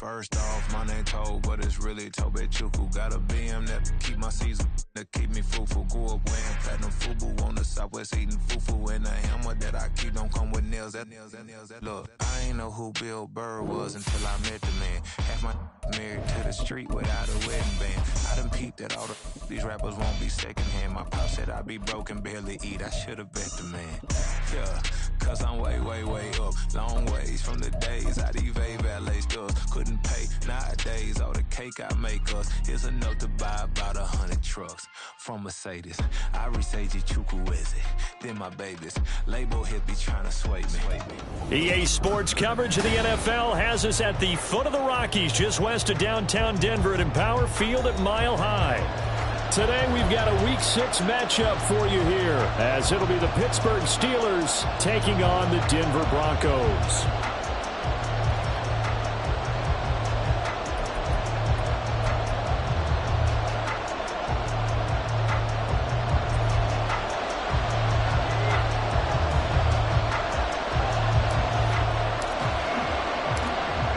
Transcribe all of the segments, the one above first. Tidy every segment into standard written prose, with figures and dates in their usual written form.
First off, my name Toad, but it's really Tobe Chuku. Got a BM that keep my season, that keep me fruitful. Grew up wearing platinum FUBU on the Southwest eating fufu. And the hammer that I keep don't come with nails. Look, I ain't know who Bill Burr was until I met the man. Half my married to the street without a wedding band. I done peeped that all these rappers won't be secondhand. My pop said I'd be broke and barely eat. I should've bet the man. Yeah, cause I'm way up. Long ways from the days I eBay valet stores couldn't pay. Nowadays, all the cake I make us is enough to buy about 100 trucks from Mercedes. I resage Chukwueze, then my babies. Label hit be trying to sway me. EA Sports coverage of the NFL has us at the foot of the Rockies, just west of downtown Denver at Empower Field at Mile High. Today we've got a Week 6 matchup for you here, as it'll be the Pittsburgh Steelers taking on the Denver Broncos.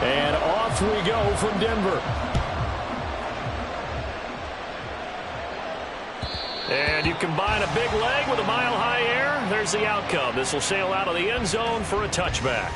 And off we go from Denver. And you combine a big leg with a mile-high air, there's the outcome. This will sail out of the end zone for a touchback.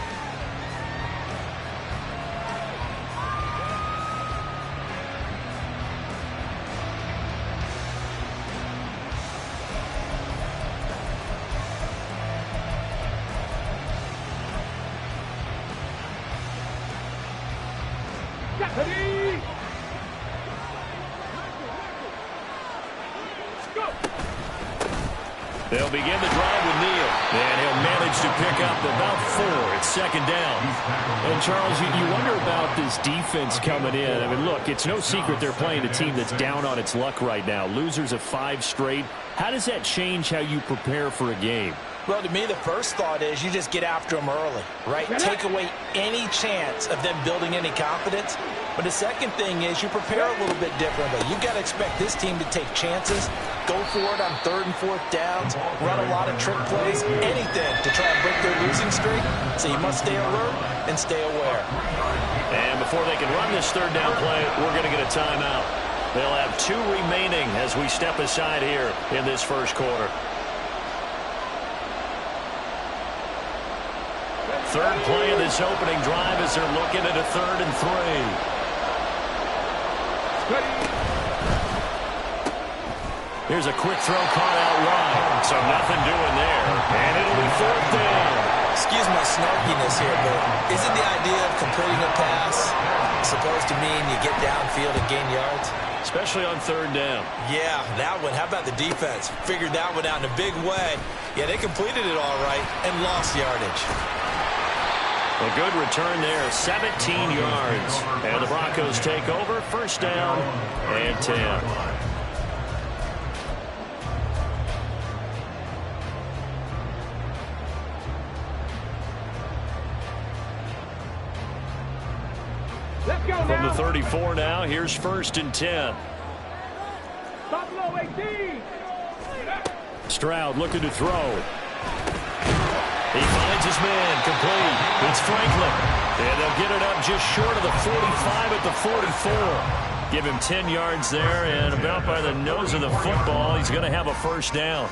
They'll begin the drive with Neal, and he'll manage to pick up about 4. It's second down. And, Charles, you wonder about this defense coming in. I mean, look, it's no secret they're playing a team that's down on its luck right now. Losers of 5 straight. How does that change how you prepare for a game? Well, to me, the first thought is you just get after them early, right? Take away any chance of them building any confidence. But the second thing is you prepare a little bit differently. You've got to expect this team to take chances, go for it on 3rd and 4th downs, run a lot of trick plays, anything to try and break their losing streak. So you must stay alert and stay aware. And before they can run this 3rd down play, we're going to get a timeout. They'll have 2 remaining as we step aside here in this first quarter. 3rd play of this opening drive as they're looking at a 3rd and 3. Here's a quick throw caught out wide, so nothing doing there. And it'll be 4th down. Excuse my snarkiness here, but isn't the idea of completing a pass supposed to mean you get downfield and gain yards? Especially on 3rd down. Yeah, that one. How about the defense? Figured that one out in a big way. Yeah, they completed it all right and lost yardage. A good return there, 17 yards. And the Broncos take over, 1st down and 10. From the 34 now, here's 1st and 10. Stroud looking to throw. He finds his man, complete. It's Franklin. And they'll get it up just short of the 45 at the 44. Give him 10 yards there, and about by the nose of the football, he's going to have a 1st down.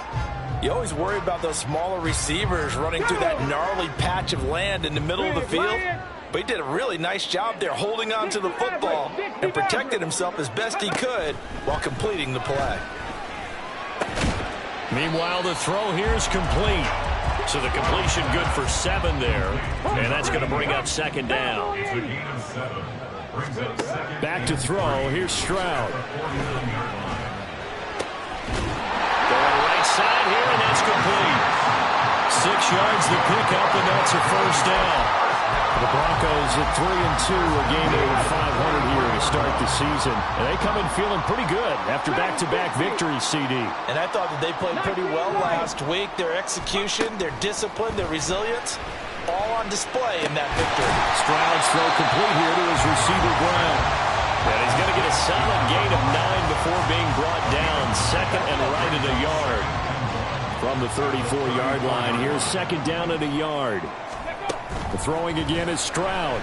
You always worry about those smaller receivers running through that gnarly patch of land in the middle of the field. But he did a really nice job there holding on to the football and protected himself as best he could while completing the play. Meanwhile, the throw here is complete. So the completion good for 7 there. And that's going to bring up 2nd down. Back to throw. Here's Stroud. Going right side here, and that's complete. 6 yards the pickup, and that's a 1st down. The Broncos at 3-2, a game over 500 here to start the season. And they come in feeling pretty good after back-to-back victories, CD. And I thought that they played pretty well last week. Their execution, their discipline, their resilience, all on display in that victory. Stroud's throw complete here to his receiver, Brown. And he's going to get a solid gain of 9 before being brought down. 2nd and right at a yard. From the 34-yard line, here's 2nd down at a yard. The throwing again is Stroud.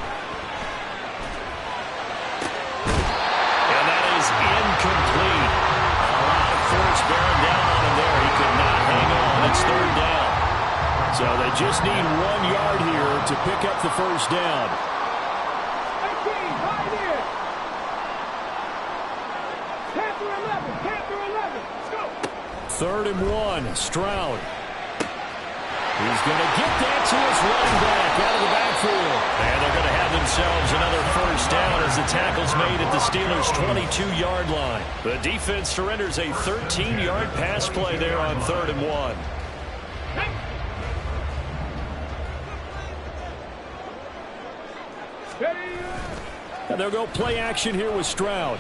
just need 1 yard here to pick up the first down. 18, right here. 10 through 11, 10 through 11. Let's go. 3rd and 1, Stroud. He's going to get that to his running back out of the backfield. And they're going to have themselves another first down as the tackle's made at the Steelers' 22-yard line. The defense surrenders a 13-yard pass play there on 3rd and 1. And they'll go play action here with Stroud.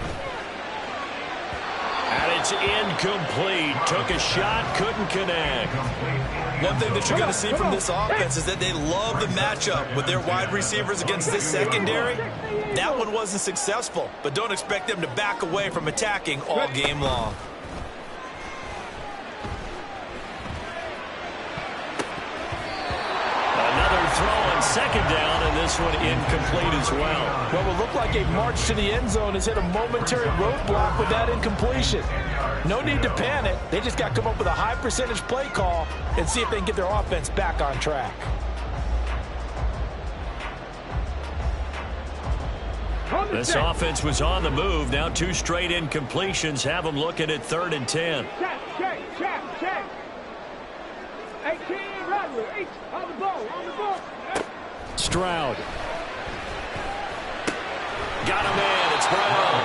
And it's incomplete. Took a shot, couldn't connect. One thing that you're going to see from this offense is that they love the matchup with their wide receivers against this secondary. That one wasn't successful, but don't expect them to back away from attacking all game long. Another throw on 2nd down, and this one incomplete as well. What will look like a march to the end zone has hit a momentary roadblock with that incompletion. No need to panic. They just got to come up with a high percentage play call and see if they can get their offense back on track. This offense was on the move. Now 2 straight incompletions have them looking at 3rd and 10. Check. 18, Rodler, 8, on the ball. Stroud. Got a man. It's Brown.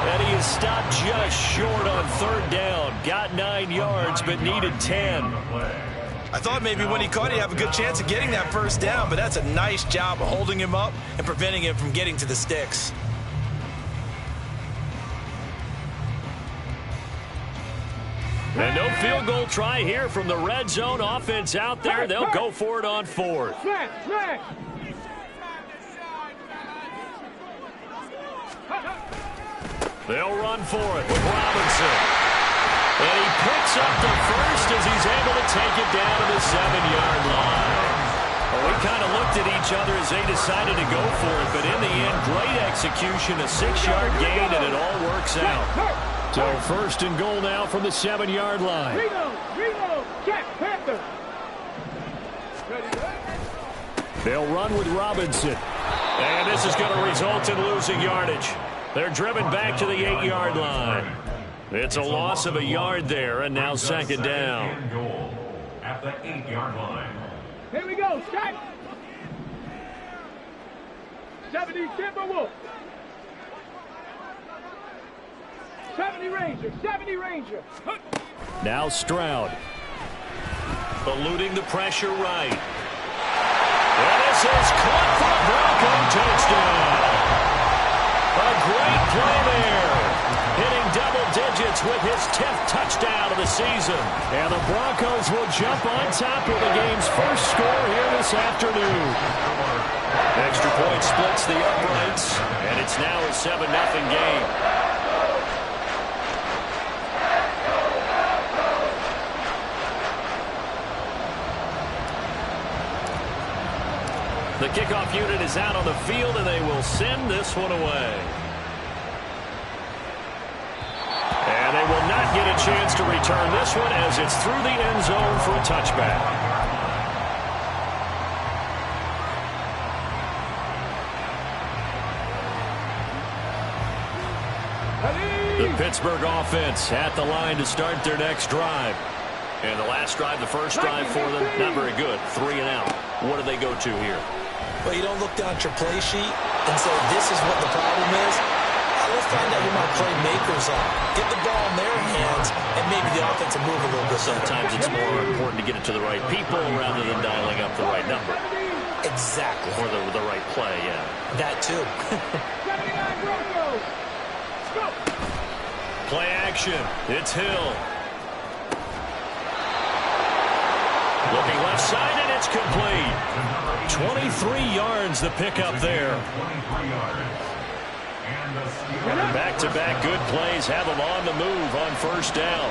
And he is stopped just short on 3rd down. Got 9 yards, but needed 10. I thought maybe when he caught, he'd have a good chance of getting that first down, but that's a nice job of holding him up and preventing him from getting to the sticks. And no field goal try here from the red zone offense out there. They'll go for it on 4th. Smash. They'll run for it with Robinson. And he picks up the first as he's able to take it down to the 7-yard line. Well, we kind of looked at each other as they decided to go for it, but in the end, great execution, a 6-yard gain, and it all works out. So 1st and goal now from the 7-yard line. Reload, check, Panther. They'll run with Robinson. And this is going to result in losing yardage. They're driven back to the 8-yard line. It's a loss of a yard there, and now 2nd down. Goal at the 8-yard line. Here we go, Scott. 70 Timberwolf. 70 Ranger. Now Stroud. Eluding the pressure right. And this is caught for a Bronco touchdown. A great play there. Hitting double digits with his 10th touchdown of the season. And the Broncos will jump on top with the game's first score here this afternoon. Extra point splits the uprights, and it's now a 7-0 game. The kickoff unit is out on the field, and they will send this one away. And they will not get a chance to return this one as it's through the end zone for a touchback. The Pittsburgh offense at the line to start their next drive. And the last drive, the first drive for them, not very good. 3 and out. What do they go to here? Well, you don't look down at your play sheet and say, this is what the problem is. Let's find out who my playmakers are. Get the ball in their hands, and maybe the offense will move a little bit. Sometimes it's more important to get it to the right people rather than dialing up the right number. Exactly. Or the right play, yeah. That too. 79 Broncos. Go. Play action. It's Hill. Looking left side, and it's complete. 23 yards the pickup there. Back-to-back good plays have them on the move on first down.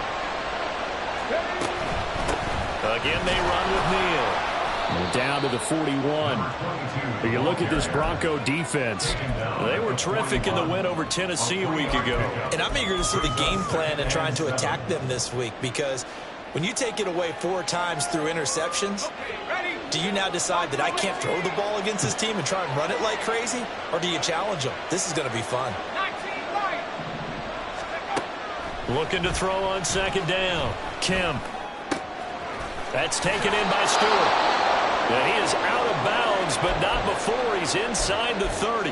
Again, they run with Neal. We're down to the 41. But you look at this Bronco defense. They were terrific in the win over Tennessee a week ago. And I'm eager to see the game plan and trying to attack them this week because When you take it away 4 times through interceptions, do you now decide that I can't throw the ball against this team and try and run it like crazy? Or do you challenge them? This is going to be fun. Looking to throw on second down. Kemp. That's taken in by Stewart. And he is out of bounds, but not before he's inside the 30.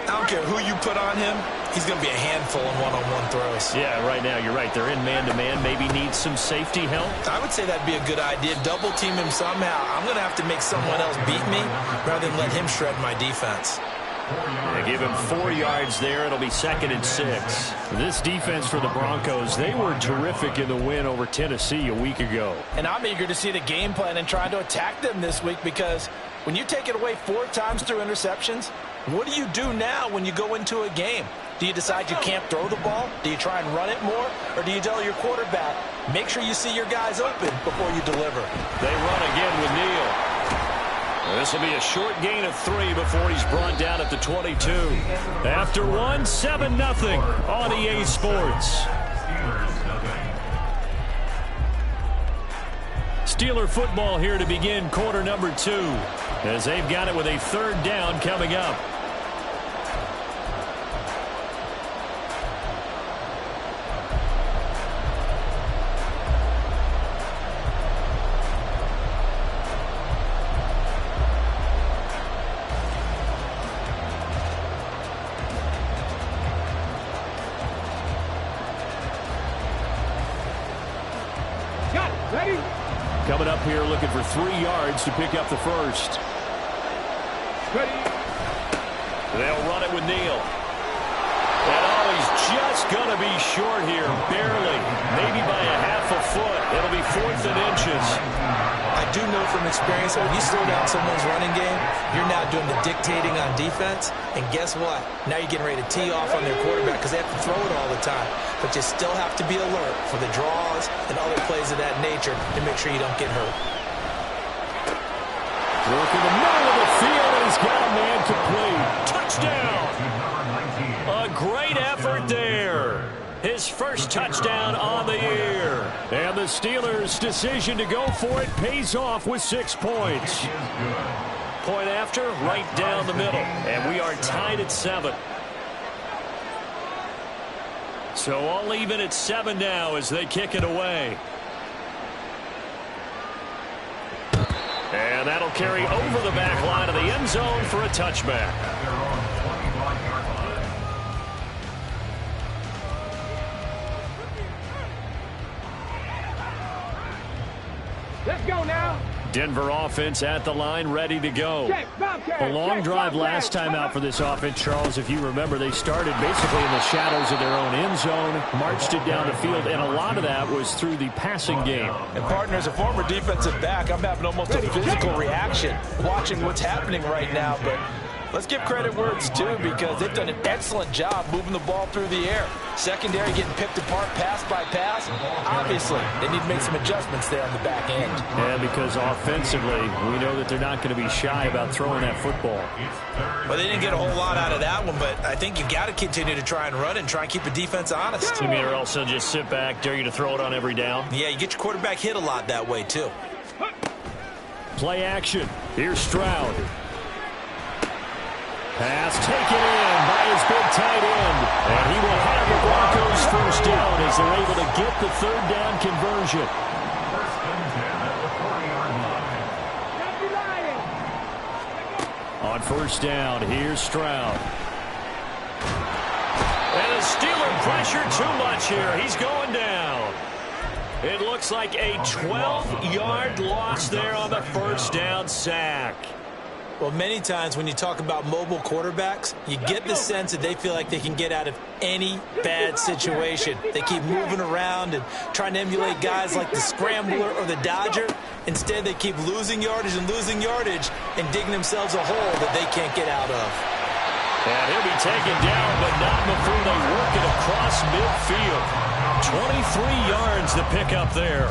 I don't care who you put on him. He's going to be a handful in one-on-one throws. Yeah, right now, you're right. They're in man-to-man. Maybe needs some safety help. I would say that'd be a good idea. Double team him somehow. I'm going to have to make someone else beat me rather than let him shred my defense. They give him 4 yards there. It'll be 2nd and 6. This defense for the Broncos, they were terrific in the win over Tennessee a week ago. And I'm eager to see the game plan and try to attack them this week, because when you take it away 4 times through interceptions, what do you do now when you go into a game? Do you decide you can't throw the ball? Do you try and run it more? Or do you tell your quarterback, make sure you see your guys open before you deliver? They run again with Neal. This will be a short gain of 3 before he's brought down at the 22. After 1, 7-0 on EA Sports. Steeler football here to begin quarter number 2, as they've got it with a 3rd down coming up. Coming up here looking for 3 yards to pick up the first. Ready. They'll run it with Neal. And he's just going to be short here, barely, maybe by a half a foot. It'll be 4th and inches. I do know from experience that when you slow down someone's running game, you're now doing the dictating on defense. And guess what? Now you're getting ready to tee off on their quarterback because they have to throw it all the time. But you still have to be alert for the draws and other plays of that nature to make sure you don't get hurt. Work in the middle of the field, and he's got a man complete. Touchdown! A great effort there. His first touchdown on the year. And the Steelers' decision to go for it pays off with 6 points. Point after, right down the middle. And we are tied at 7. So all even at 7 now as they kick it away. And that'll carry over the back line of the end zone for a touchback. Let's go now. Denver offense at the line, ready to go. A long drive last time out for this offense, Charles. If you remember, they started basically in the shadows of their own end zone, marched it down the field, and a lot of that was through the passing game. And, partner, as a former defensive back, I'm having almost a physical reaction watching what's happening right now. But let's give credit where it's due, because they've done an excellent job moving the ball through the air. Secondary getting picked apart pass by pass. Obviously, they need to make some adjustments there on the back end. Yeah, because offensively, we know that they're not going to be shy about throwing that football. Well, they didn't get a whole lot out of that one, but I think you've got to continue to try and run and try and keep the defense honest. You mean, or else they'll just sit back, dare you to throw it on every down? Yeah, you get your quarterback hit a lot that way, too. Play action. Here's Stroud. Pass taken in by his big tight end. And he will have the Broncos first down as they're able to get the 3rd down conversion. On first down, here's Stroud. And the Steeler pressure too much here. He's going down. It looks like a 12-yard loss there on the first down sack. Well, many times when you talk about mobile quarterbacks, you get the sense that they feel like they can get out of any bad situation. They keep moving around and trying to emulate guys like the Scrambler or the Dodger. Instead, they keep losing yardage and digging themselves a hole that they can't get out of. And he'll be taken down, but not before they work it across midfield. 23 yards to pick up there.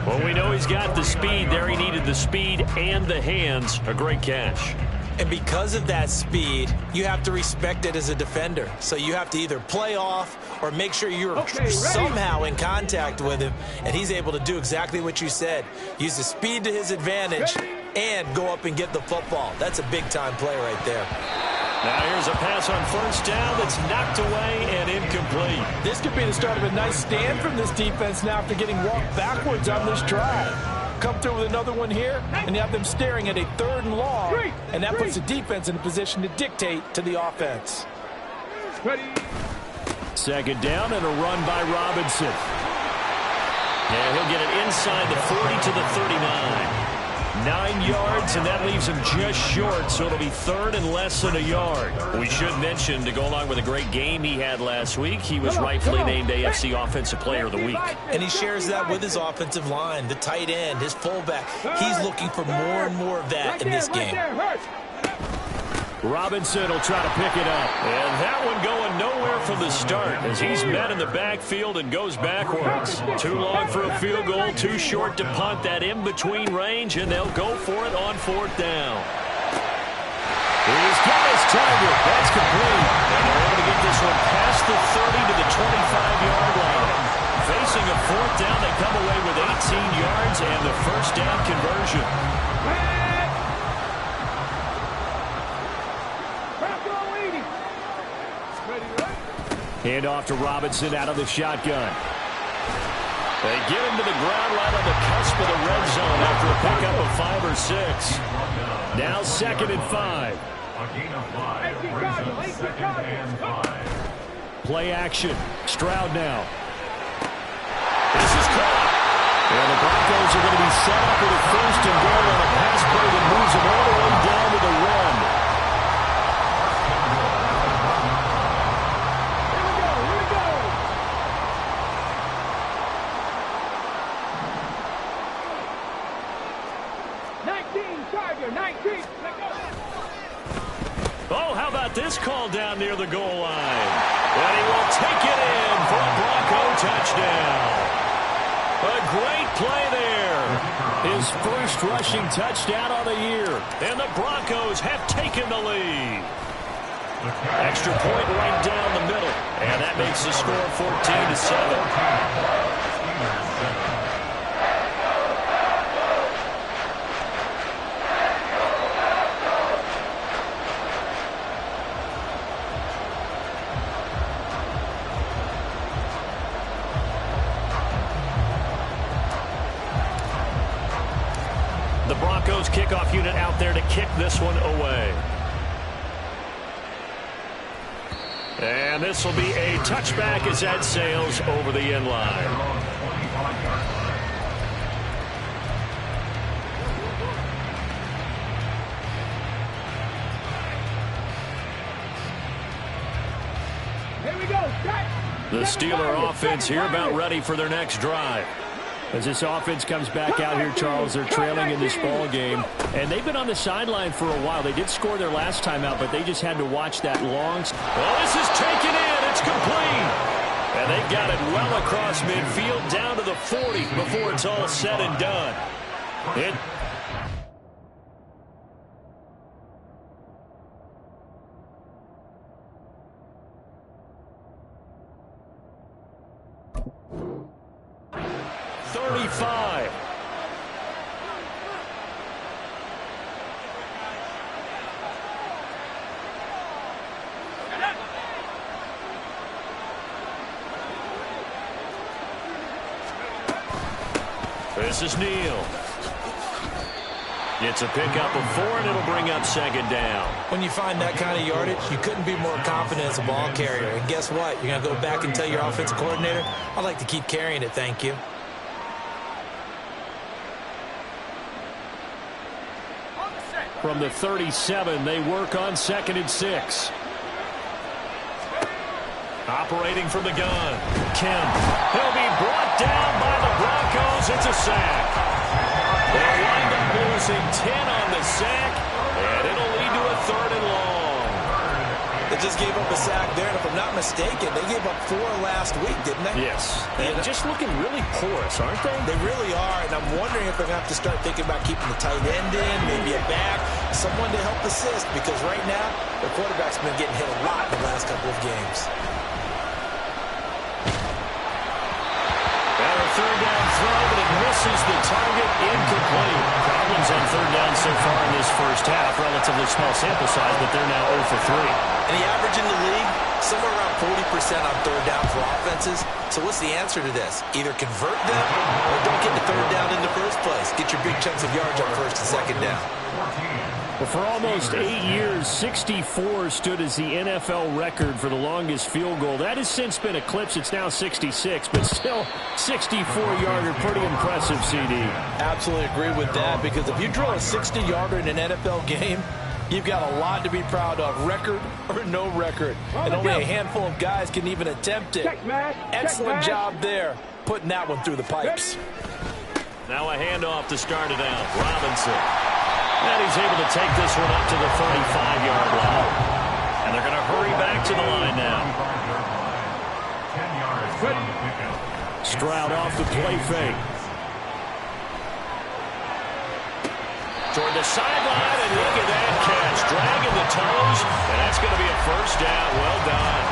Well, we know he's got the speed there. He needed the speed and the hands. A great catch. And because of that speed, you have to respect it as a defender. So you have to either play off or make sure you're somehow in contact with him, and he's able to do exactly what you said. Use the speed to his advantage and go up and get the football. That's a big-time play right there. Now here's a pass on first down that's knocked away and incomplete. This could be the start of a nice stand from this defense now after getting walked backwards on this drive. Come through with another one here, and you have them staring at a 3rd and long, and that puts the defense in a position to dictate to the offense. Second down and a run by Robinson. And he'll get it inside the 40 to the 39. 9 yards, and that leaves him just short, so it'll be 3rd and less than a yard. We should mention, to go along with a great game he had last week, he was rightfully named AFC Offensive Player of the Week. And he shares that with his offensive line, the tight end, his fullback. He's looking for more and more of that in this game. Robinson will try to pick it up. And that one going nowhere from the start as he's met in the backfield and goes backwards. Too long for a field goal, too short to punt. That in-between range, and they'll go for it on 4th down. He's got his target. That's complete. And they're able to get this one past the 30 to the 25-yard line. Facing a 4th down, they come away with 18 yards and the first down conversion. Hand off to Robinson out of the shotgun. They get him to the ground right on the cusp of the red zone after a pickup of 5 or 6. Now 2nd and 5. Play action. Stroud now. This is caught. And the Broncos are going to be set up with a 1st and goal on a pass play that moves them all the way down to the run. Oh, how about this call down near the goal line? And he will take it in for a Bronco touchdown. A great play there. His first rushing touchdown of the year. And the Broncos have taken the lead. Extra point right down the middle. And that makes the score 14 to 7. The Broncos kickoff unit out there to kick this one away. And this will be a touchback as that sails over the end line. Here we go. The Steeler offense here about ready for their next drive. As this offense comes back out here, Charles, they're trailing in this ball game. And they've been on the sideline for a while. They did score their last time out, but they just had to watch that long. Well, this is taken in. It's complete. And they got it well across midfield down to the 40 before it's all said and done. It This is Neal. Gets a pickup of 4, and it'll bring up 2nd down. When you find that kind of yardage, you couldn't be more confident as a ball carrier. And guess what? You're going to go back and tell your offensive coordinator, I'd like to keep carrying it, thank you. From the 37, they work on 2nd and 6. Operating from the gun, Kemp. He'll be brought down by the Broncos. It's a sack. They'll wind up losing 10 on the sack, and it'll lead to a 3rd and long. The just gave up a sack there, and if I'm not mistaken, they gave up 4 last week, didn't they? Yes. And just looking really porous, aren't they? They really are, and I'm wondering if they're going to have to start thinking about keeping the tight end in, maybe a back, someone to help assist, because right now, their quarterback's been getting hit a lot in the last couple of games. And a third down throw, but it misses the target, incomplete. Problems on third down so far in this first half. Relatively small sample size, but they're now 0 for 3. And the average in the league, somewhere around 40% on third down for offenses. So what's the answer to this? Either convert them or don't get the third down in the first place. Get your big chunks of yards on first and second down. Well, for almost 8 years, 64 stood as the NFL record for the longest field goal. That has since been eclipsed. It's now 66, but still 64-yarder. Pretty impressive, CD. Absolutely agree with that, because if you drill a 60-yarder in an NFL game, you've got a lot to be proud of, record or no record. And only a handful of guys can even attempt it. Excellent job there, putting that one through the pipes. Now a handoff to start it out. Robinson. And he's able to take this one up to the 35-yard line. And they're going to hurry back to the line now. Stroud off the play fake. Toward the sideline, and look at that catch. Dragging the toes, and that's going to be a first down. Well done.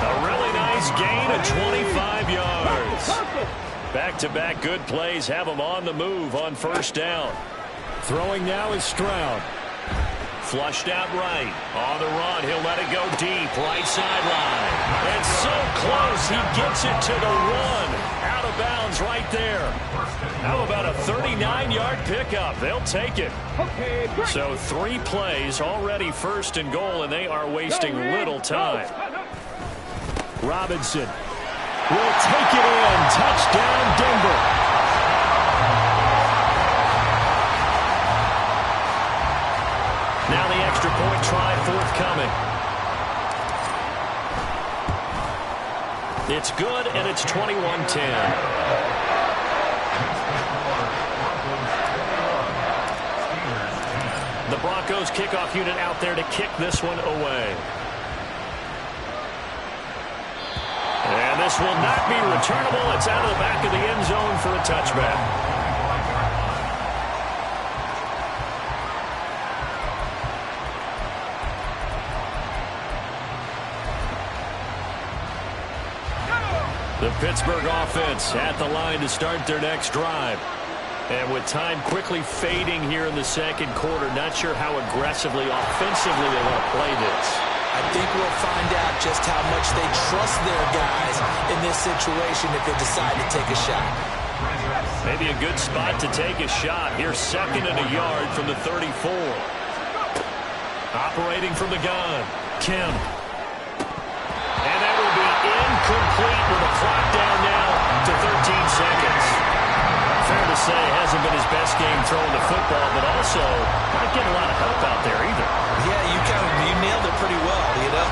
A really nice gain of 25 yards. Back-to-back good plays have them on the move on first down. Throwing now is Stroud. Flushed out right. On the run, he'll let it go deep. Right sideline. And so close, he gets it to the one. Out of bounds right there. How about a 39-yard pickup? They'll take it. So 3 plays, already first and goal, and they are wasting little time. Robinson will take it in. Touchdown, Denver. Now the extra point try forthcoming. It's good, and it's 21-10. The Broncos kickoff unit out there to kick this one away. And this will not be returnable. It's out of the back of the end zone for a touchback. The Pittsburgh offense at the line to start their next drive. And with time quickly fading here in the second quarter, not sure how aggressively, offensively they want to play this. I think we'll find out just how much they trust their guys in this situation if they decide to take a shot. Maybe a good spot to take a shot. Here's second and a yard from the 34. Operating from the gun, Kim. And that will be incomplete with a clock down now to 13 seconds. Fair to say, hasn't been his best game throwing the football, but also not getting a lot of help out there either. Yeah, you nailed it pretty well, you know.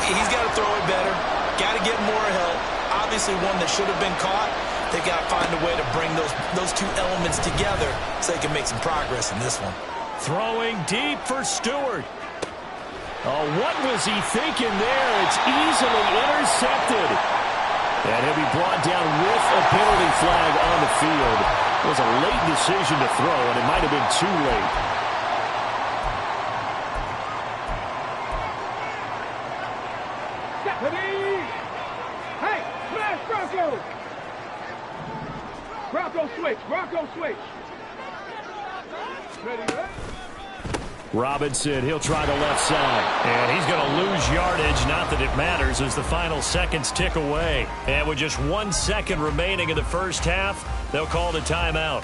He's got to throw it better, got to get more help. Obviously one that should have been caught. They've got to find a way to bring those two elements together so they can make some progress in this one. Throwing deep for Stewart. Oh, what was he thinking there? It's easily intercepted. And he'll be brought down with a penalty flag on the field. It was a late decision to throw, and it might have been too late. Hey, smash Bronco! Bronco switch, Bronco switch. Ready, right? Robinson, he'll try the left side. And he's going to lose yardage. Not that it matters as the final seconds tick away. And with just 1 second remaining in the first half, they'll call the timeout.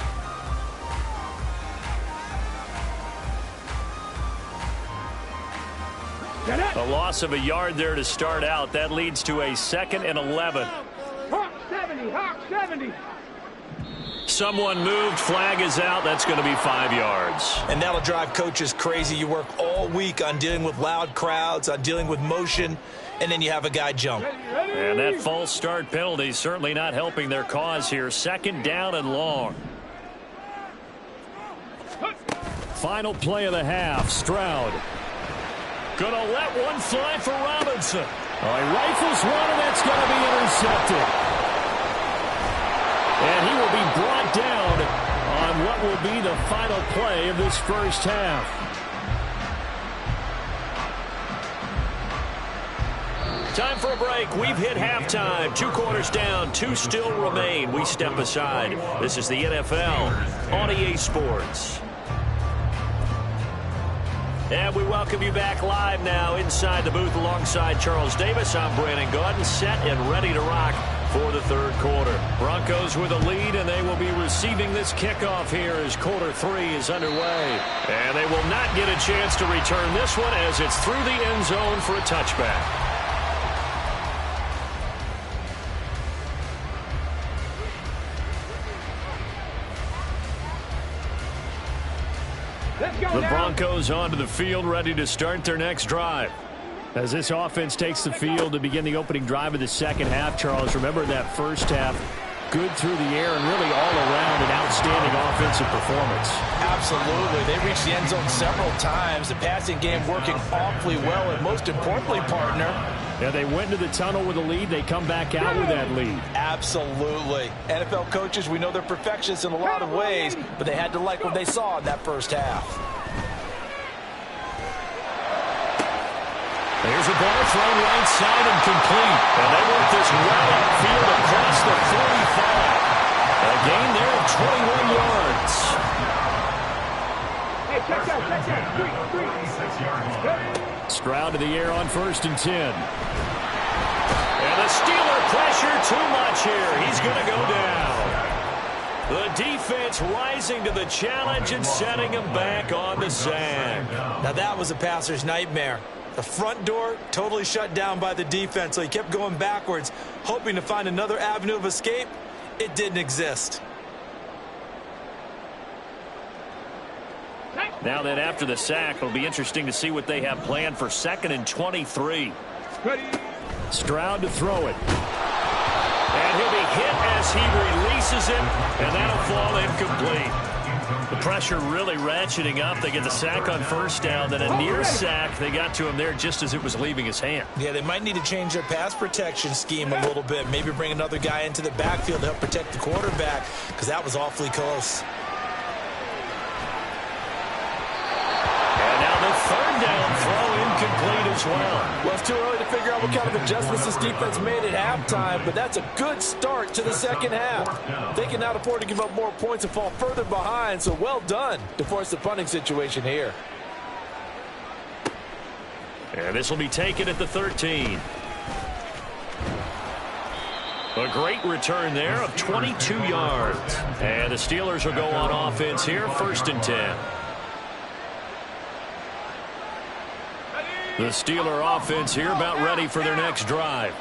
A loss of a yard there to start out. That leads to a 2nd and 11. Hawk 70, Hawk 70. Someone moved. Flag is out. That's going to be 5 yards. And that'll drive coaches crazy. You work all week on dealing with loud crowds, on dealing with motion, and then you have a guy jump. And that false start penalty certainly not helping their cause here. 2nd down and long. Final play of the half. Stroud Gonna let one fly for Robinson. He rifles one, and that's going to be intercepted. And he will be brought down on what will be the final play of this first half. Time for a break. We've hit halftime. 2 quarters down. 2 still remain. We step aside. This is the NFL on EA Sports. And we welcome you back live now inside the booth alongside Charles Davis. I'm Brandon Gaudin, set and ready to rock for the third quarter. Broncos with a lead, and they will be receiving this kickoff here as quarter 3 is underway. And they will not get a chance to return this one as it's through the end zone for a touchback. The Broncos onto the field, ready to start their next drive. As this offense takes the field to begin the opening drive of the second half, Charles, remember that first half, good through the air and really all around an outstanding offensive performance. Absolutely. They reached the end zone several times. The passing game working awfully well, and most importantly, partner, yeah, they went into the tunnel with a lead. They come back out with that lead. Absolutely. NFL coaches, we know they're perfectionists in a lot of ways, but they had to like what they saw in that first half. There's a ball thrown right side and complete. And they work this well upfield across the 45. A gain there of 21 yards. Hey, check that. 36 yards. Stroud to the air on 1st and 10. And the Steeler pressure too much here. He's going to go down. The defense rising to the challenge and setting him back on the sack. Now that was a passer's nightmare. The front door totally shut down by the defense, so he kept going backwards, hoping to find another avenue of escape. It didn't exist. Now that after the sack, it'll be interesting to see what they have planned for 2nd and 23. Stroud to throw it. And he'll be hit as he releases it, and that'll fall incomplete. The pressure really ratcheting up. They get the sack on 1st down, then a near sack. They got to him there just as it was leaving his hand. Yeah, they might need to change their pass protection scheme a little bit. Maybe bring another guy into the backfield to help protect the quarterback, because that was awfully close. And now the 3rd down throw incomplete as well. Well, it's too early to figure out what kind of adjustments this defense made at halftime, but that's a good start to the second half. They cannot afford to give up more points and fall further behind, so well done to force the punting situation here. And this will be taken at the 13. A great return there of 22 yards. And the Steelers will go on offense here, 1st and 10. The Steeler offense here about ready for their next drive.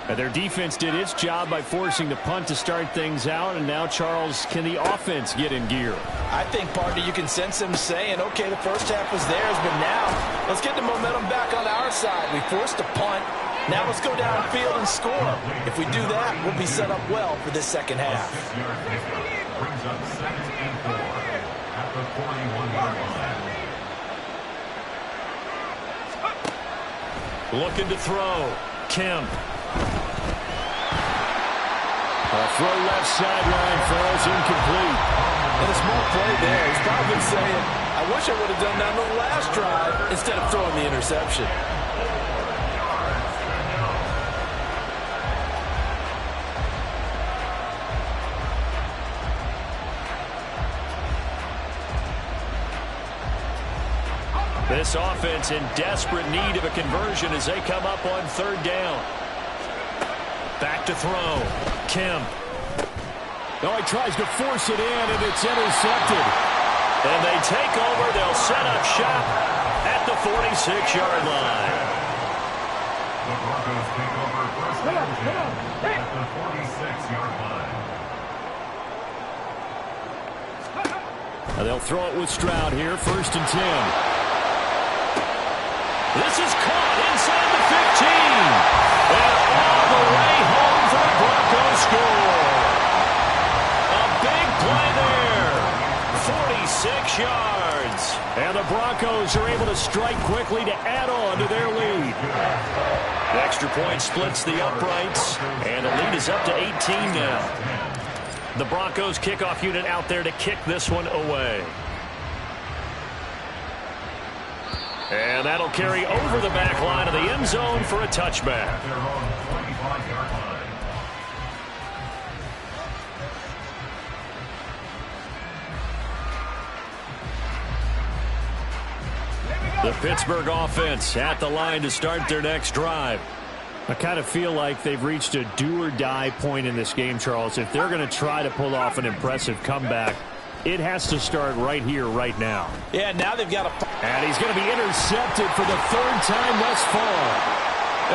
And their defense did its job by forcing the punt to start things out. And now, Charles, can the offense get in gear? I think, partner, you can sense them saying, okay, the first half was theirs, but now let's get the momentum back on our side. We forced a punt. Now let's go downfield and score. If we do that, we'll be set up well for this second half. Brings up 2nd and 4 at the 41-yard line. Looking to throw. Kemp. A throw left sideline falls incomplete. And a small play there. He's probably saying, I wish I would have done that on the last drive instead of throwing the interception. This offense in desperate need of a conversion as they come up on 3rd down. Back to throw. Kemp. Oh, he tries to force it in, and it's intercepted. And they take over. They'll set up shop at the 46-yard line. The Broncos take over 1st and 10 at the 46-yard line. And they'll throw it with Stroud here, 1st and 10. This is caught inside the 15. And all the way home for the Broncos score. A big play there. 46 yards. And the Broncos are able to strike quickly to add on to their lead. The extra point splits the uprights, and the lead is up to 18 now. The Broncos kickoff unit out there to kick this one away. And that'll carry over the back line of the end zone for a touchback. The Pittsburgh offense at the line to start their next drive. I kind of feel like they've reached a do-or-die point in this game, Charles. If they're going to try to pull off an impressive comeback, it has to start right here, right now. Yeah, now they've got a... And he's going to be intercepted for the third time thus far.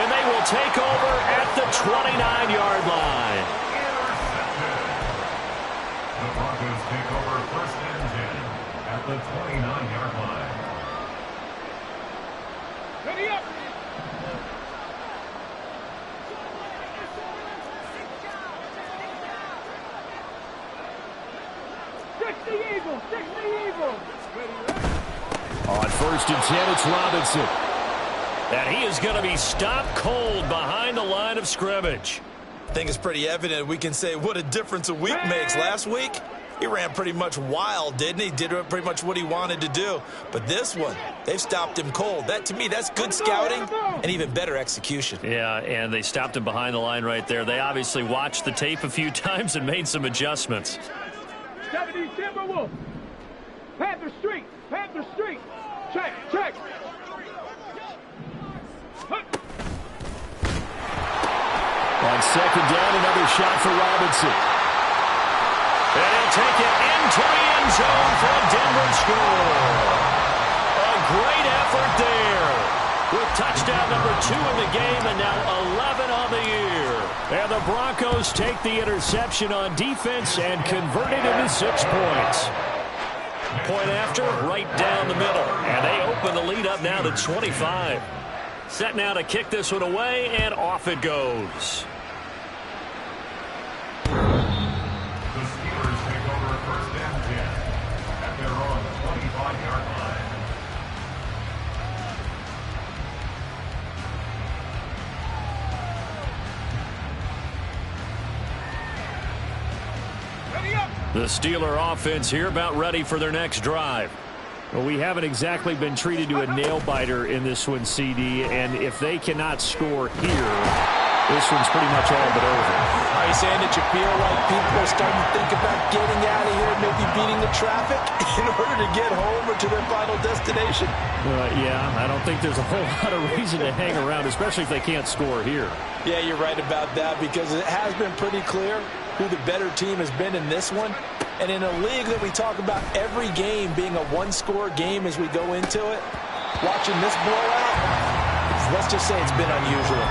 And they will take over at the 29-yard line. The Broncos take over first and 10 at the 29-yard line. Ready up. On first and 10, it's Robinson. And he is going to be stopped cold behind the line of scrimmage. I think it's pretty evident we can say what a difference a week makes. Last week, he ran pretty much wild, didn't he? Did pretty much what he wanted to do. But this one, they've stopped him cold. That, to me, that's good scouting and even better execution. Yeah, and they stopped him behind the line right there. They obviously watched the tape a few times and made some adjustments. 70 Timberwolves. Panther Street. Panther Street. Check, check. On second down, another shot for Robinson. And he'll take it into the end zone for a Denver score. A great effort there. With touchdown number 2 in the game and now 11 on the year. And the Broncos take the interception on defense and convert it into 6 points. Point after, right down the middle. And they open the lead up now to 25. Set now to kick this one away, and off it goes. The Steelers take over first and 10 at their own 25-yard line. The Steeler offense here about ready for their next drive. Well, we haven't exactly been treated to a nail-biter in this one, CD, and if they cannot score here, this one's pretty much all but over. Are you saying that you feel like people are starting to think about getting out of here, maybe beating the traffic in order to get home or to their final destination? Yeah, I don't think there's a whole lot of reason to hang around, especially if they can't score here. Yeah, you're right about that, because it has been pretty clear who the better team has been in this one. And in a league that we talk about every game being a one-score game as we go into it, watching this blowout, let's just say it's been unusual.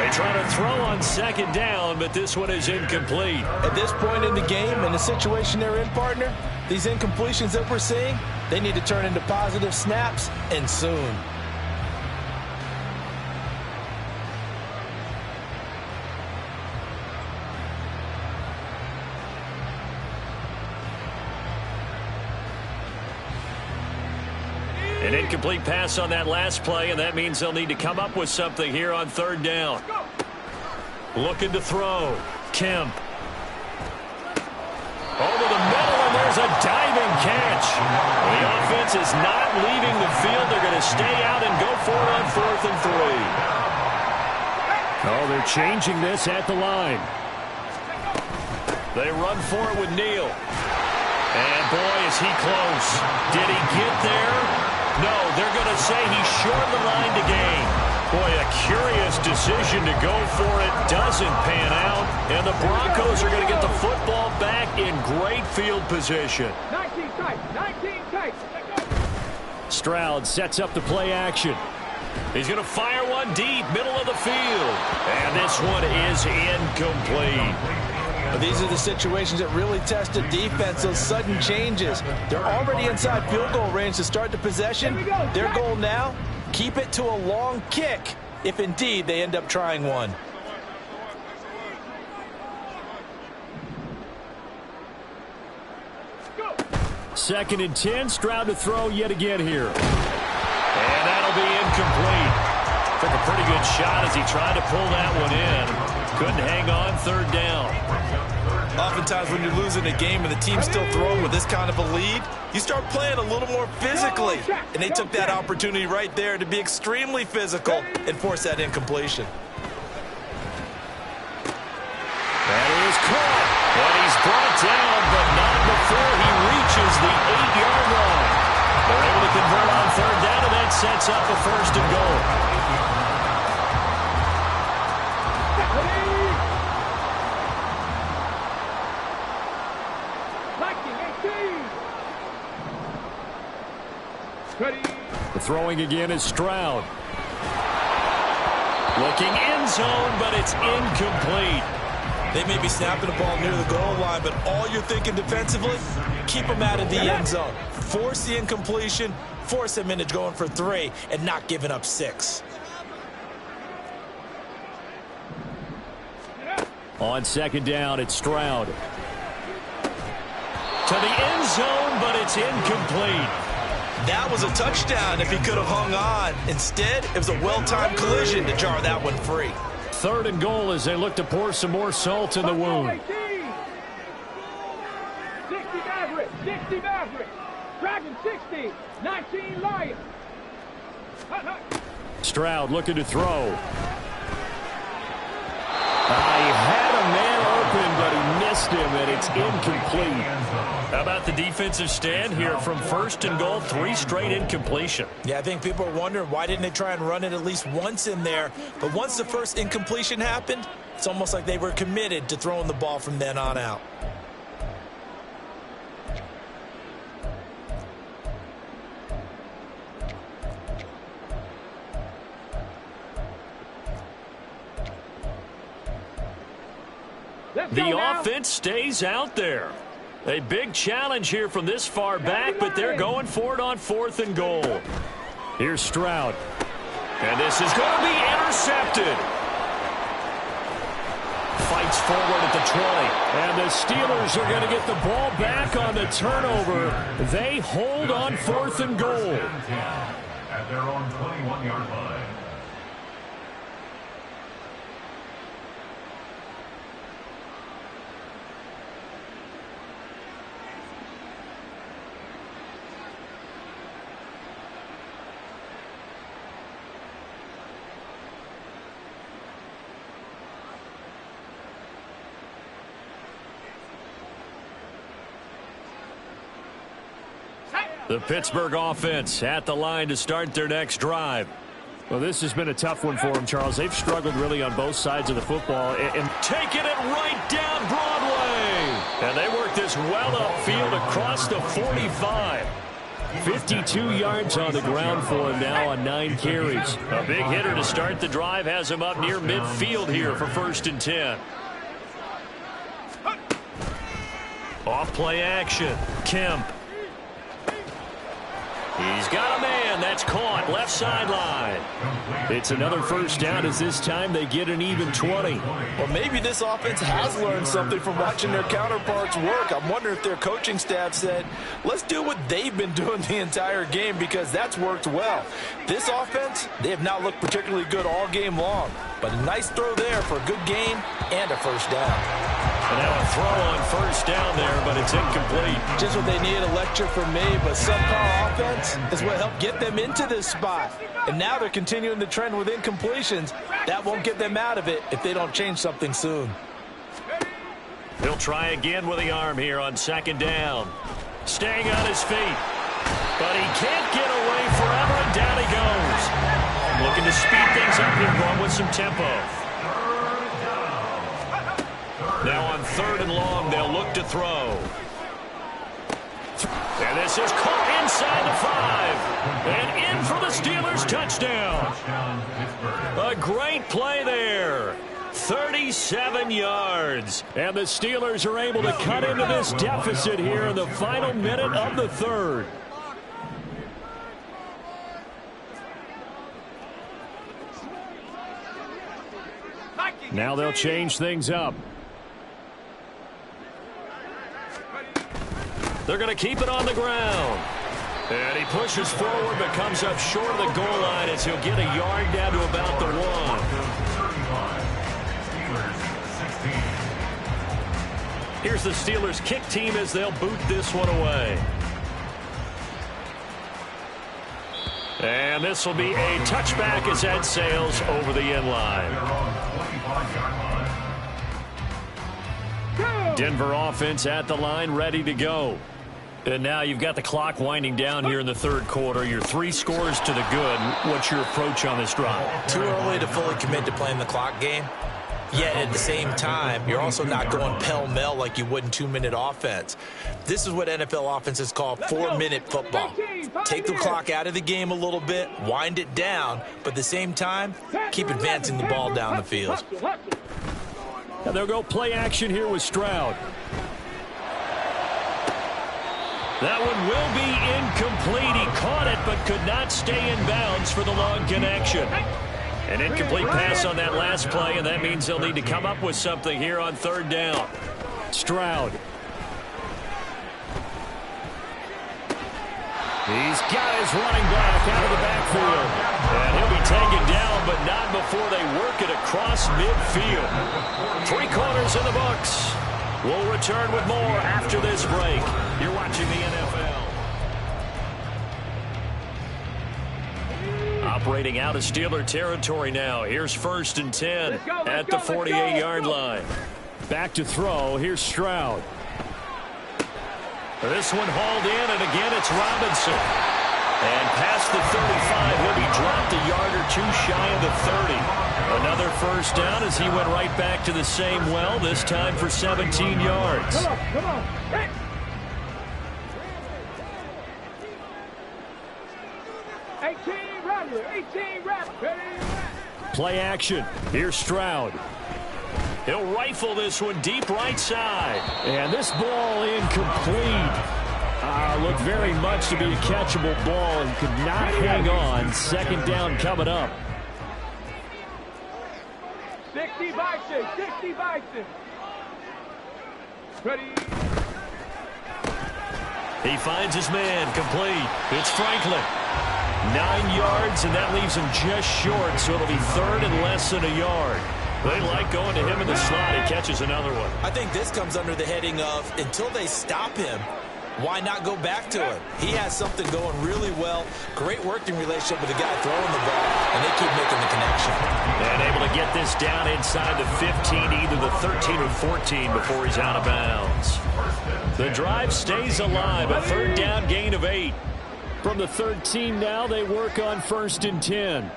They try to throw on second down, but this one is incomplete. At this point in the game, and the situation they're in, partner, these incompletions that we're seeing, they need to turn into positive snaps, and soon. An incomplete pass on that last play, and that means they'll need to come up with something here on third down. Looking to throw. Kemp. Over the middle, and there's a diving catch. The offense is not leaving the field. They're going to stay out and go for it on 4th and 3. Oh, they're changing this at the line. They run for it with Neal. And boy, is he close. Did he get there? No, they're going to say he's short the line to gain. Boy, a curious decision to go for it. Doesn't pan out. And the Broncos are going to get the football back in great field position. 19 tight, 19 tight. Stroud sets up the play action. He's going to fire one deep, middle of the field. And this one is incomplete. These are the situations that really test a defense, those sudden changes. They're already inside field goal range to start the possession. Their goal now, keep it to a long kick, if indeed they end up trying one. 2nd and 10. Stroud to throw yet again here. And that'll be incomplete. Took a pretty good shot as he tried to pull that one in. Couldn't hang on. 3rd down. Oftentimes when you're losing a game and the team's still throwing with this kind of a lead, you start playing a little more physically. And they took that opportunity right there to be extremely physical and force that incompletion. That is caught. And he's brought down, but not before he reaches the 8-yard line. They're able to convert on 3rd down, and that sets up a 1st and goal. The throwing again is Stroud. Looking end zone, but it's incomplete. They may be snapping the ball near the goal line, but all you're thinking defensively, keep them out of the end zone. Force the incompletion, force them into going for 3, and not giving up 6. On 2nd down, it's Stroud. To the end zone, but it's incomplete. That was a touchdown if he could have hung on. Instead, it was a well-timed collision to jar that one free. 3rd and goal as they look to pour some more salt in the wound. 60 Maverick, 60 Maverick. Dragon 60, 19 Lions. Stroud looking to throw. He had a man open, but he missed him, and it's incomplete. How about the defensive stand here from 1st and goal, 3 straight incompletion? Yeah, I think people are wondering why didn't they try and run it at least once in there. But once the first incompletion happened, it's almost like they were committed to throwing the ball from then on out. The offense stays out there. A big challenge here from this far back, but they're going for it on 4th and goal. Here's Stroud. And this is going to be intercepted. Fights forward at the 20. And the Steelers are going to get the ball back on the turnover. They hold on 4th and goal. At their own 21-yard line. The Pittsburgh offense at the line to start their next drive. Well, this has been a tough one for them, Charles. They've struggled really on both sides of the football. And taking it right down Broadway. And they work this well upfield across the 45. 52 yards on the ground for him now on 9 carries. A big hitter to start the drive has him up near midfield here for 1st and 10. Off play action. Kemp. He's got a man. That's caught. Left sideline. It's another 1st down as this time they get an even 20. Well, maybe this offense has learned something from watching their counterparts work. I'm wondering if their coaching staff said, let's do what they've been doing the entire game because that's worked well. This offense, they have not looked particularly good all game long. But a nice throw there for a good gain and a 1st down. And now a throw on 1st down there, but it's incomplete. Just what they need, a lecture from me, but subpar offense is what helped get them into this spot. And now they're continuing the trend with incompletions. That won't get them out of it if they don't change something soon. He'll try again with the arm here on 2nd down. Staying on his feet. But he can't get away forever, and down he goes. Looking to speed things up here, going with some tempo. Now on 3rd and long, they'll look to throw. And this is caught inside the 5. And in for the Steelers touchdown. A great play there. 37 yards. And the Steelers are able to cut into this deficit here in the final minute of the 3rd. Now they'll change things up. They're going to keep it on the ground. And he pushes forward but comes up short of the goal line as he'll get a yard down to about the 1. Here's the Steelers kick team as they'll boot this one away. And this will be a touchback as that sails over the end line. Denver offense at the line, ready to go. And now you've got the clock winding down here in the third quarter. You're 3 scores to the good. What's your approach on this drive? Too early to fully commit to playing the clock game. Yet at the same time, you're also not going pell-mell like you would in 2-minute offense. This is what NFL offenses call 4-minute football. Take the clock out of the game a little bit, wind it down, but at the same time, keep advancing the ball down the field. And they'll go play action here with Stroud. That one will be incomplete. He caught it but could not stay in bounds for the long connection. An incomplete pass on that last play, and that means they'll need to come up with something here on third down. Stroud. He's got his running back out of the backfield. And he'll be taken down, but not before they work it across midfield. 3 quarters in the books. We'll return with more after this break. You're watching the NFL. Operating out of Steeler territory now. Here's 1st and 10 at the 48-yard line. Back to throw. Here's Stroud. This one hauled in, and again it's Robinson. And past the 35, he'll be dropped a yard or 2 shy of the 30. Another first down as he went right back to the same well, this time for 17 yards. Come on. Hey. Play action. Here's Stroud. He'll rifle this one deep right side. And this ball incomplete. Looked very much to be a catchable ball and could not hang on. 2nd down coming up. 60 Bison. 60 Bison. Ready. He finds his man complete. It's Franklin. 9 yards, and that leaves him just short, so it'll be 3rd and less than a yard. They like going to him in the slot. He catches another one. I think this comes under the heading of, until they stop him, why not go back to it? He has something going really well. Great working relationship with the guy throwing the ball, and they keep making the connection. And able to get this down inside the 15, either the 13 or 14 before he's out of bounds. The drive stays alive, a 3rd down gain of 8. From the 13 now, they work on 1st and 10.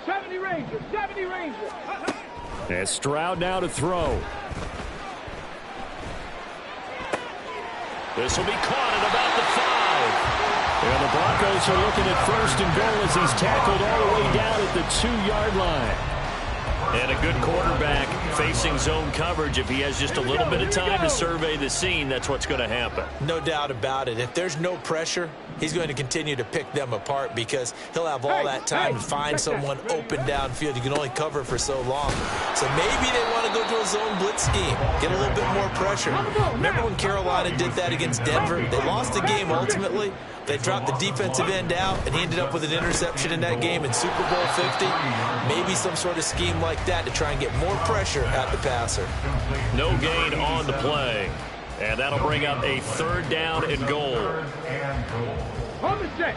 70 Rangers. 70 Rangers. And Stroud now to throw. This will be caught at about the 5. And the Broncos are looking at 1st and goal as he's tackled all the way down at the 2-yard line. And a good quarterback facing zone coverage. If he has just a little bit of time to survey the scene, that's what's going to happen. No doubt about it. If there's no pressure, he's going to continue to pick them apart because he'll have all that time to find someone open downfield. You can only cover for so long. So maybe they want to go to a zone blitz scheme, get a little bit more pressure. Remember when Carolina did that against Denver? They lost the game ultimately. They dropped the defensive end out, and he ended up with an interception in that game in Super Bowl 50. Maybe some sort of scheme like that to try and get more pressure at the passer. No gain on the play. And that'll bring up a 3rd down and goal. On the set.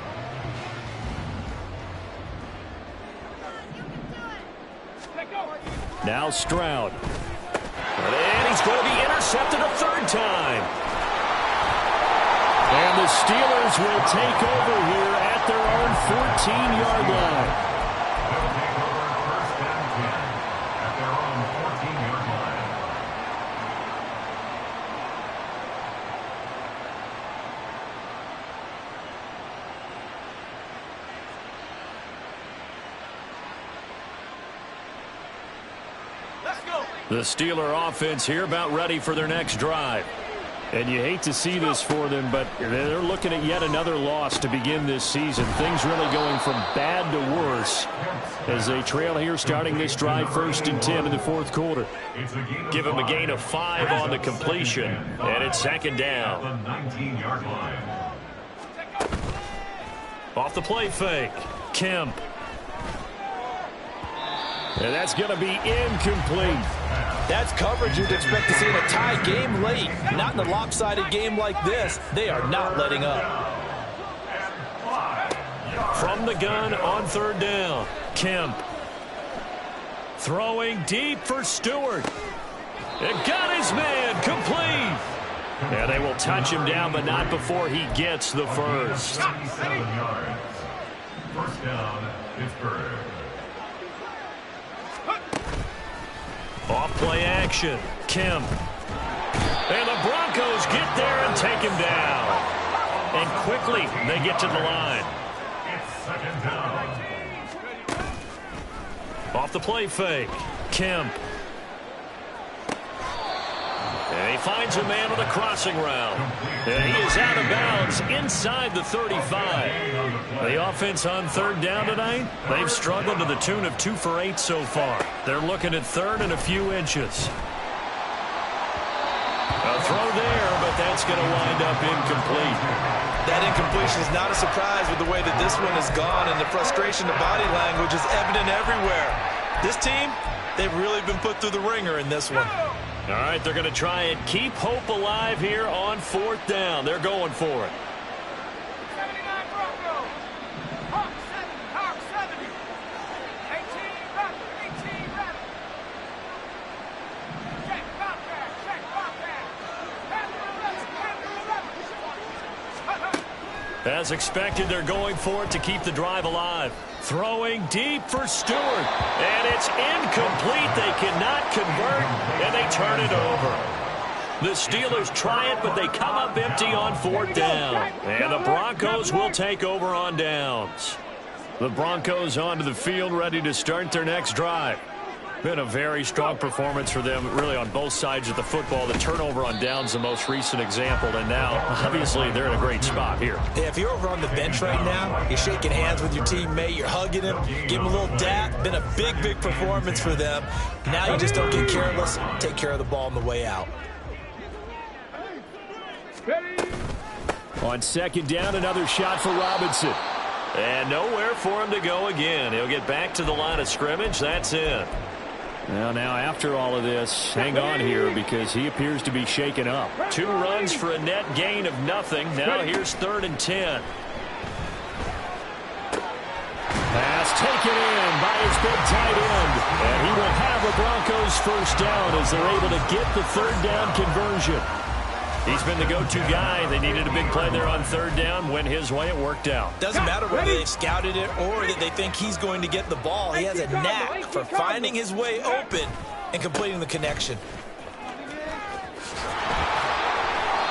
Now Stroud. And he's going to be intercepted a 3rd time. And the Steelers will take over here at their own 14-yard line. The Steeler offense here about ready for their next drive. And you hate to see this for them, but they're looking at yet another loss to begin this season. Things really going from bad to worse as they trail here starting this drive 1st and 10 in the 4th quarter. Give them a gain of 5 on the completion, and it's 2nd down. The 19-yard line. Off the play fake, Kemp. And that's going to be incomplete. That's coverage you'd expect to see in a tie game late. Not in a lopsided game like this. They are not letting up. From the gun on 3rd down, Kemp. Throwing deep for Stewart. It got his man complete. Yeah, they will touch him down, but not before he gets the first. 77 yards. 1st down, Pittsburgh. Off play action, Kemp. And the Broncos get there and take him down. And quickly they get to the line. It's 2nd down. Off the play fake, Kemp. And he finds a man on the crossing route. And he is out of bounds inside the 35. The offense on 3rd down tonight, they've struggled to the tune of 2 for 8 so far. They're looking at 3rd and a few inches. A throw there, but that's going to wind up incomplete. That incompletion is not a surprise with the way that this one has gone, and the frustration, the body language is evident everywhere. This team, they've really been put through the ringer in this one. All right, they're going to try and keep hope alive here on 4th down. They're going for it. 79 Broncos. Hawk 70. Hawk 70. 18 Raptor. 18 Raptor. Check Bobcat. Check Bobcat. Panther 11. As expected, they're going for it to keep the drive alive. Throwing deep for Stewart. And it's incomplete. They cannot convert, and they turn it over. The Steelers try it, but they come up empty on 4th down. And the Broncos will take over on downs. The Broncos onto the field, ready to start their next drive. Been a very strong performance for them, really, on both sides of the football. The turnover on downs, the most recent example, and now, obviously, they're in a great spot here. Yeah, if you're over on the bench right now, you're shaking hands with your teammate, you're hugging him, give him a little dap. Been a big, big performance for them. Now you just don't get careless. Take care of the ball on the way out. On 2nd down, another shot for Robinson. And nowhere for him to go again. He'll get back to the line of scrimmage. That's it. Well, now, after all of this, hang on here because he appears to be shaken up. 2 runs for a net gain of nothing. Now here's 3rd and 10. Pass taken in by his big tight end. And he will have the Broncos 1st down as they're able to get the 3rd down conversion. He's been the go-to guy. They needed a big play there on 3rd down. Went his way. It worked out. Doesn't matter whether they scouted it or that they think he's going to get the ball. He has a knack for finding his way open and completing the connection.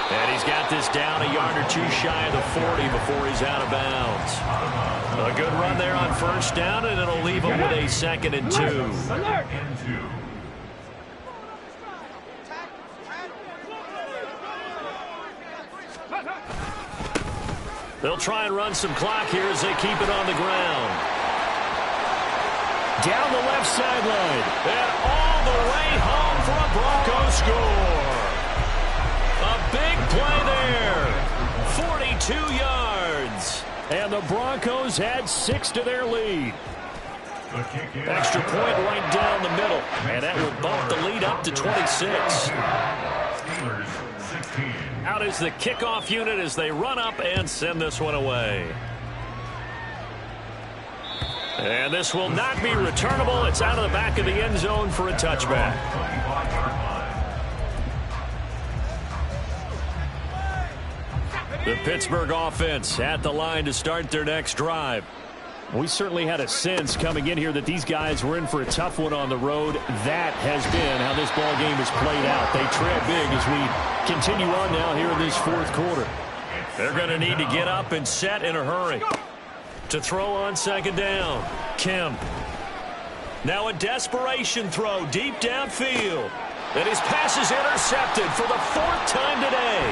And he's got this down a yard or 2 shy of the 40 before he's out of bounds. A good run there on 1st down, and it'll leave him with a 2nd and 2. Alert. They'll try and run some clock here as they keep it on the ground. Down the left sideline. And all the way home for a Broncos score. A big play there. 42 yards. And the Broncos add 6 to their lead. Extra point right down the middle. And that will bump the lead up to 26. Out is the kickoff unit as they run up and send this one away. And this will not be returnable. It's out of the back of the end zone for a touchback. The Pittsburgh offense at the line to start their next drive. We certainly had a sense coming in here that these guys were in for a tough one on the road. That has been how this ball game has played out. They trail big as we continue on now here in this 4th quarter. They're going to need to get up and set in a hurry. To throw on 2nd down, Kemp. Now a desperation throw deep downfield. And his pass is intercepted for the 4th time today.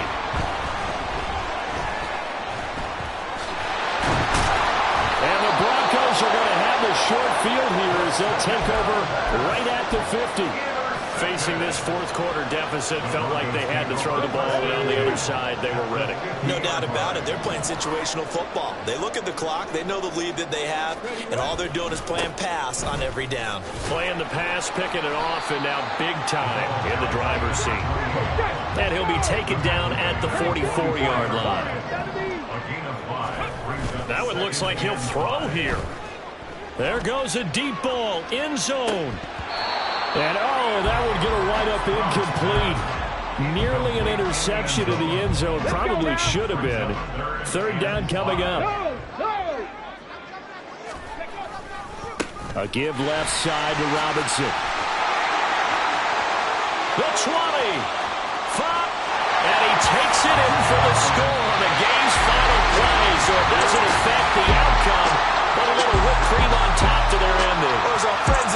And the Broncos are going to have a short field here as they'll take over right at the 50. Facing this 4th quarter deficit, felt like they had to throw the ball, and on the other side, they were ready. No doubt about it. They're playing situational football. They look at the clock, they know the lead that they have, and all they're doing is playing pass on every down. Playing the pass, picking it off, and now big time in the driver's seat. And he'll be taken down at the 44-yard line. Now it looks like he'll throw here. There goes a deep ball, end zone. And, that would get a wide-up incomplete. Nearly an interception in the end zone. Probably should have been. 3rd down coming up. A give left side to Robinson. The 20. 5. And he takes it in for the score on the game's final play. So it doesn't affect the outcome. But a little whipped cream on top to their ending. Those are friends.